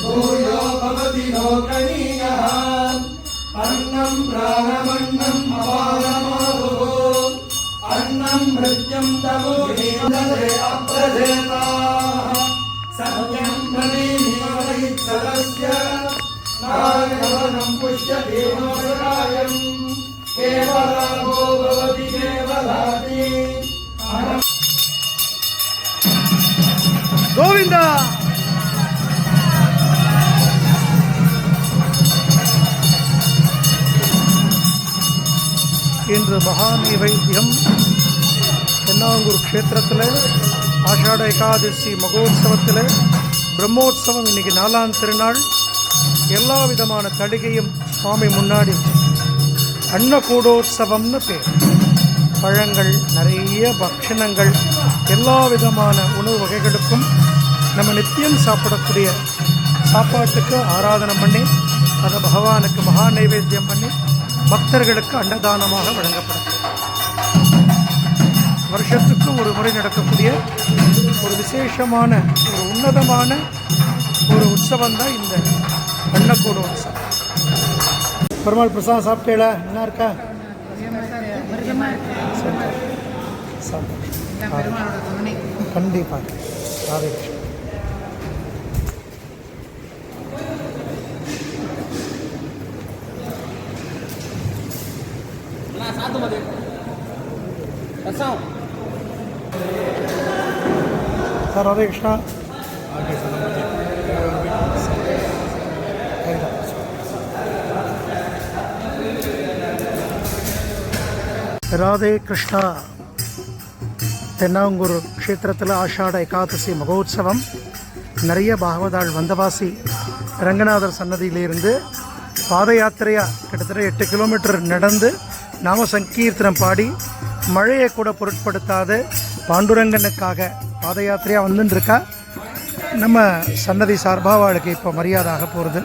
भूयो भवति लोकनीयः अन्नं प्राणमन्नं अपारमादुः अन्नं मृत्युं तमोदे अप्रजेताः सत्यं प्रतीमिवैत्सरस्य नागवनं पुष्यदेवोषायं केवलागो भवति केवलाति गोविंदा இன்று மகா நைவேத்தியம் தென்னாங்கூர் க்ஷேத்திரத்தில் ஆஷாட ஏகாதசி மகோத்சவத்தில் பிரம்மோற்சவம் இன்னைக்கு 4ஆம் திருநாள். எல்லா விதமான தடிகையும் சுவாமி முன்னாடி அன்னகூடோத்சவம்னு பேர். பழங்கள், நிறைய பக்ஷணங்கள், எல்லா விதமான உணவு வகைகளுக்கும் நம்ம நித்தியம் சாப்பிடக்கூடிய சாப்பாட்டுக்கு ஆராதனை பண்ணி அதை பகவானுக்கு மகா நைவேத்தியம் பண்ணி பக்தர்களுக்கு அன்னதானமாக வழங்கப்படும். வருஷத்துக்கு ஒரு முறை நடக்கக்கூடிய ஒரு விசேஷமான ஒரு உன்னதமான ஒரு உற்சவம் தான் இந்த அன்னக்கூட உற்சவம். பெருமாள் பிரசாதம் சாப்பிட்டேல, என்ன இருக்கா? கண்டிப்பாக ராதே கிருஷ்ணன். சார் ராதே கிருஷ்ணா. ராதே கிருஷ்ணா. தென்னாங்கூர் க்ஷேத்திரத்தில் ஆஷாட ஏகாதசி மகோத்சவம். நிறைய பாகவதாள் வந்தவாசி ரங்கநாதர் சன்னதியிலிருந்து பாத யாத்திரையாக கிட்டத்தட்ட 8 கிலோமீட்டர் நடந்து நாம சங்கீர்த்தனம் பாடி மழையை கூட பொருட்படுத்தாத பாண்டுரங்கனுக்காக பாத யாத்திரையாக வந்துட்டுருக்கா. நம்ம சன்னதி சார்பாக அவளுக்கு இப்போ மரியாதாக போகிறது.